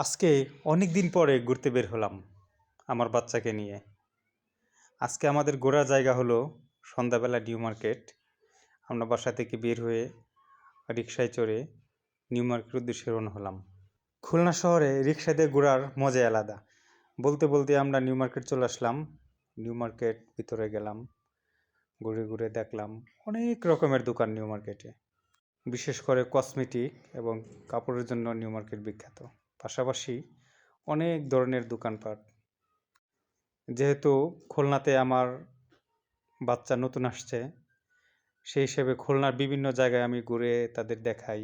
আজকে অনেক দিন পরে ঘুরতে বের হলাম আমার বাচ্চাকে নিয়ে। আজকে আমাদের ঘোরার জায়গা হলো সন্ধ্যাবেলা নিউ মার্কেট। আমরা বাসা থেকে বের হয়ে রিকশায় চড়ে নিউ মার্কেটের উদ্দেশ্যে রওনা হলাম। খুলনা শহরে রিকশা দিয়ে ঘোরার মজাই আলাদা। বলতে বলতে আমরা নিউ মার্কেট চলে আসলাম। নিউ মার্কেট ভিতরে গেলাম, ঘুরে ঘুরে দেখলাম অনেক রকমের দোকান নিউ মার্কেটে। বিশেষ করে কসমেটিক এবং কাপড়ের জন্য নিউ মার্কেট বিখ্যাত। পাশাপাশি অনেক ধরনের দোকানপাট। যেহেতু খুলনাতে আমার বাচ্চা নতুন আসছে, সেই হিসেবে খুলনার বিভিন্ন জায়গায় আমি ঘুরে তাদের দেখাই।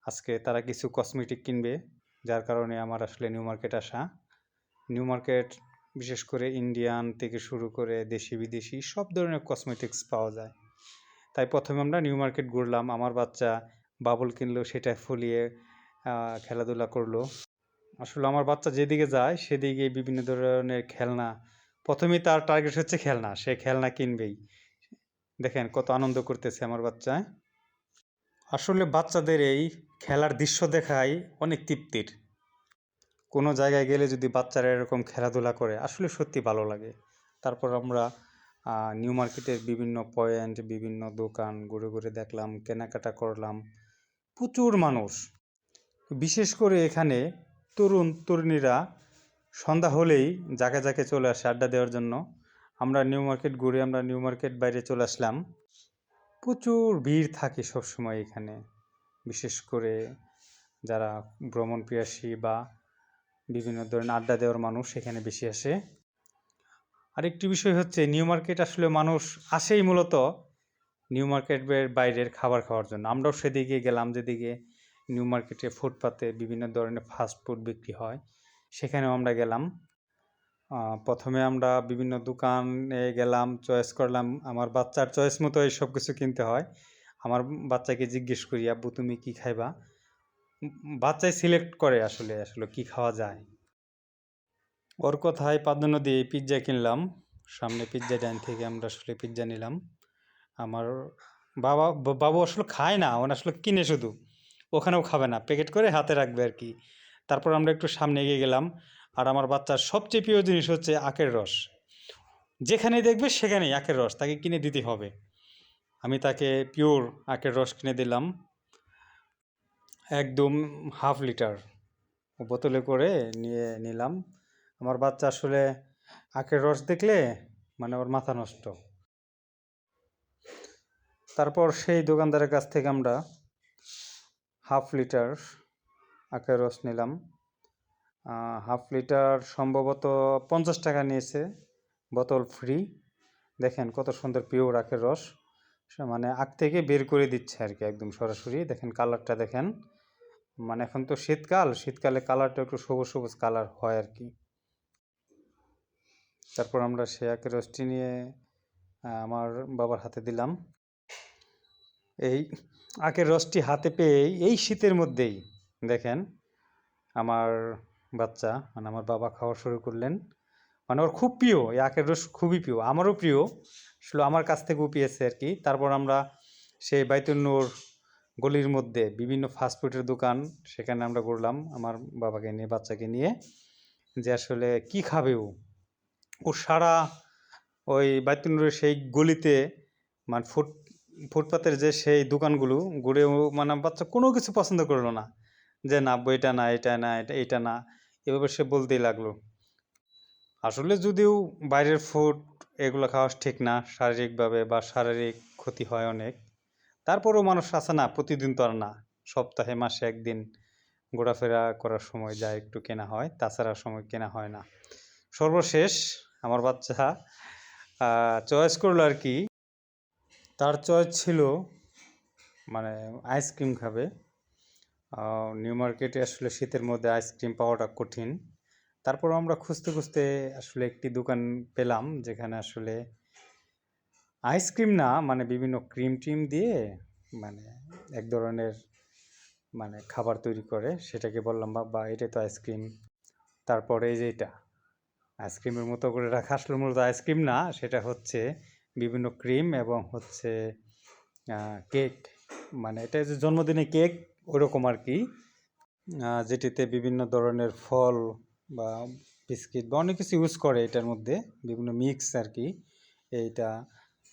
আজকে তারা কিছু কসমেটিক কিনবে, যার কারণে আমার আসলে নিউ মার্কেট আসা। নিউ মার্কেট বিশেষ করে ইন্ডিয়ান থেকে শুরু করে দেশি বিদেশি সব ধরনের কসমেটিক্স পাওয়া যায়। তাই প্রথমে আমরা নিউ মার্কেট ঘুরলাম। আমার বাচ্চা বাবল কিনলো, সেটা ফুলিয়ে খেলাধুলা করলো। আসলে আমার বাচ্চা যেদিকে যায় সেদিকে বিভিন্ন ধরনের খেলনা, প্রথমেই তার টার্গেট হচ্ছে খেলনা, সে খেলনা কিনবেই। দেখেন কত আনন্দ করতেছে আমার বাচ্চা। আসলে বাচ্চাদের এই খেলার দৃশ্য দেখাই অনেক তৃপ্তির। কোনো জায়গায় গেলে যদি বাচ্চারা এরকম খেলাধুলা করে আসলে সত্যি ভালো লাগে। তারপর আমরা নিউ মার্কেটের বিভিন্ন পয়েন্ট, বিভিন্ন দোকান ঘুরে ঘুরে দেখলাম, কেনাকাটা করলাম। প্রচুর মানুষ, বিশেষ করে এখানে তরুণ তরুণীরা সন্ধ্যা হলেই জায়গায় জায়গায় চলে আসে আড্ডা দেওয়ার জন্য। আমরা নিউ মার্কেট ঘুরে আমরা নিউ মার্কেট বাইরে চলে আসলাম। প্রচুর ভিড় থাকে সবসময় এখানে, বিশেষ করে যারা ভ্রমণ পিয়াসী বা বিভিন্ন ধরনের আড্ডা দেওয়ার মানুষ এখানে বেশি আসে। আরেকটি বিষয় হচ্ছে নিউ মার্কেট আসলে মানুষ আসেই মূলত নিউ মার্কেটের বাইরের খাবার খাওয়ার জন্য। আমরাও সেদিকে গেলাম, যেদিকে নিউ মার্কেটে ফুটপাতে বিভিন্ন ধরনের ফাস্ট ফুড বিক্রি হয়, সেখানেও আমরা গেলাম। প্রথমে আমরা বিভিন্ন দোকানে গেলাম, চয়েস করলাম। আমার বাচ্চার চয়েস মতো এই সব কিছু কিনতে হয়। আমার বাচ্চাকে জিজ্ঞেস করি, আব্বু তুমি কি খাইবা? বাচ্চাই সিলেক্ট করে আসলে আসলে কি খাওয়া যায়। ওর কথায় প্রাধান্য দিয়ে পিৎজা কিনলাম। সামনে পিৎজা ডাইন থেকে আমরা আসলে পিৎজা নিলাম। আমার বাবু আসলে খায় না, ওনা আসলে কিনে শুধু, ওখানেও খাবে না, প্যাকেট করে হাতে রাখবে আর কি। তারপর আমরা একটু সামনে এগিয়ে গেলাম। আর আমার বাচ্চার সবচেয়ে প্রিয় জিনিস হচ্ছে আখের রস। যেখানেই দেখবে সেখানেই আখের রস তাকে কিনে দিতে হবে। আমি তাকে পিওর আখের রস কিনে দিলাম, একদম হাফ লিটার বোতলে করে নিয়ে নিলাম। আমার বাচ্চা আসলে আখের রস দেখলে মানে ওর মাথা নষ্ট। তারপর সেই দোকানদারের কাছ থেকে আমরা হাফ লিটার আখের রস নিলাম। হাফ লিটার সম্ভবত 50 টাকা নিয়েছে, বোতল ফ্রি। দেখেন কত সুন্দর পিওর আখের রস, মানে আখ থেকে বের করে দিচ্ছে আর কি, একদম সরাসরি। দেখেন কালারটা দেখেন, মানে এখন তো শীতকালে কালারটা একটু সবুজ সবুজ কালার হয় আর কি। তারপর আমরা সে আখের রসটি নিয়ে আমার বাবার হাতে দিলাম। এই আখের রসটি হাতে পেয়ে এই শীতের মধ্যেই দেখেন আমার বাচ্চা মানে আমার বাবা খাওয়া শুরু করলেন। মানে ওর খুব প্রিয়, এই আখের রস খুবই প্রিয়, আমারও প্রিয়, আসলে আমার কাছ থেকেও পেয়েছে আর কি। তারপর আমরা সেই বাইতুন্নুর গলির মধ্যে বিভিন্ন ফাস্টফুডের দোকান, সেখানে আমরা ঘুরলাম আমার বাবাকে নিয়ে, বাচ্চাকে নিয়ে, যে আসলে কি খাবে ও সারা ওই বাইতুন্নুরের সেই গলিতে, মানে ফুটপাতের যে সেই দোকানগুলো ঘুরে মানে বাচ্চা কোনো কিছু পছন্দ করলো না, যে না এটা না, এটা না, এটা না, এভাবে সে বলতেই লাগলো। আসলে যদিও বাইরের ফুড এগুলো খাওয়া ঠিক না শারীরিকভাবে, বা শারীরিক ক্ষতি হয় অনেক, তারপরেও মানুষ আছে না, প্রতিদিন তো আর না, সপ্তাহে মাসে একদিন ঘোরাফেরা করার সময় যা একটু কেনা হয়, তাছাড়া সময় কেনা হয় না। সর্বশেষ আমার বাচ্চা চয়েস করলো আর কি, তার চয়েস ছিল মানে আইসক্রিম খাবে। নিউ মার্কেটে আসলে শীতের মধ্যে আইসক্রিম পাওয়াটা কঠিন। তারপর আমরা খুঁজতে খুঁজতে আসলে একটি দোকান পেলাম, যেখানে আসলে আইসক্রিম না, মানে বিভিন্ন ক্রিম টিম দিয়ে মানে এক ধরনের মানে খাবার তৈরি করে, সেটাকে বললাম বা এটাই তো আইসক্রিম। তারপরে এই যে এটা আইসক্রিমের মতো করে রাখা, আসলে মূলত আইসক্রিম না, সেটা হচ্ছে বিভিন্ন ক্রিম এবং হচ্ছে কেক, মানে এটা যে জন্মদিনে কেক ওরকম আর কি। যেটিতে বিভিন্ন ধরনের ফল বা বিস্কিট বা অনেক কিছু ইউজ করে এটার মধ্যে, বিভিন্ন মিক্স আর কি। এইটা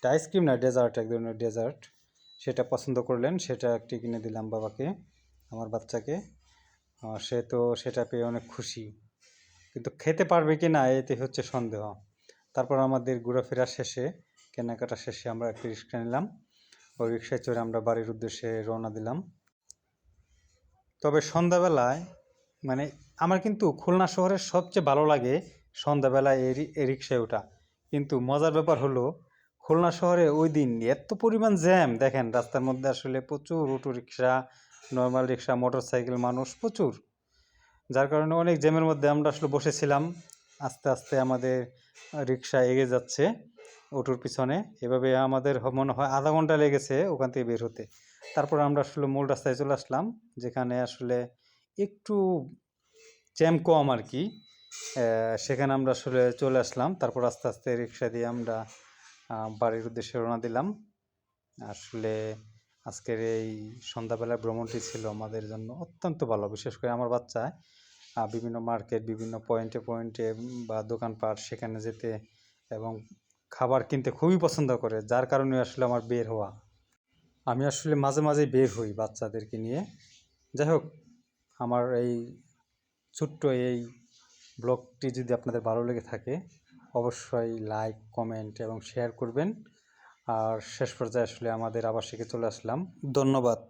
আইসক্রিম না, ডেজার্ট, এক ধরনের ডেজার্ট। সেটা পছন্দ করলেন, সেটা একটি কিনে দিলাম বাবাকে, আমার বাচ্চাকে। সে তো সেটা পেয়ে অনেক খুশি, কিন্তু খেতে পারবে কি না এতে হচ্ছে সন্দেহ। তারপর আমাদের ঘোরাফেরা শেষে, কেনাকাটা শেষে আমরা একটি রিক্সা নিলাম। ওই রিক্সায় চড়ে আমরা বাড়ির উদ্দেশ্যে রওনা দিলাম। তবে সন্ধ্যাবেলায় মানে আমার কিন্তু খুলনা শহরের সবচেয়ে ভালো লাগে সন্ধ্যাবেলায় এই রিক্সায় ওঠা। কিন্তু মজার ব্যাপার হলো, খুলনা শহরে ওই দিন এত পরিমাণ জ্যাম, দেখেন রাস্তার মধ্যে আসলে প্রচুর অটো রিক্সা, নর্মাল রিক্সা, মোটর সাইকেল, মানুষ প্রচুর। যার কারণে অনেক জ্যামের মধ্যে আমরা আসলে বসেছিলাম। আস্তে আস্তে আমাদের রিক্সা এগিয়ে যাচ্ছে অটোর পিছনে। এভাবে আমাদের মনে হয় আধা ঘন্টা লেগেছে ওখান থেকে বের হতে। তারপর আমরা আসলে মূল রাস্তায় চলে আসলাম, যেখানে আসলে একটু জ্যাম কম আর কি। সেখানে আমরা আসলে চলে আসলাম। তারপর আস্তে আস্তে রিক্সা দিয়ে আমরা বাড়ির উদ্দেশ্যে রওনা দিলাম। আসলে আজকের এই সন্ধ্যাবেলার ভ্রমণটি ছিল আমাদের জন্য অত্যন্ত ভালো। বিশেষ করে আমার বাচ্চা বিভিন্ন মার্কেট, বিভিন্ন পয়েন্টে পয়েন্টে বা দোকানপাট, সেখানে যেতে এবং খাবার কিনতে খুবই পছন্দ করে, যার কারণে আসলে আমার বের হওয়া। আমি আসলে মাঝে মাঝে বের হই বাচ্চাদেরকে নিয়ে। যাই হোক, আমার এই ছোট্ট এই ব্লগটি যদি আপনাদের ভালো লেগে থাকে, অবশ্যই লাইক, কমেন্ট এবং শেয়ার করবেন। আর শেষ পর্যায়ে আসলে আমাদের আবাসিকে চলে আসলাম। ধন্যবাদ।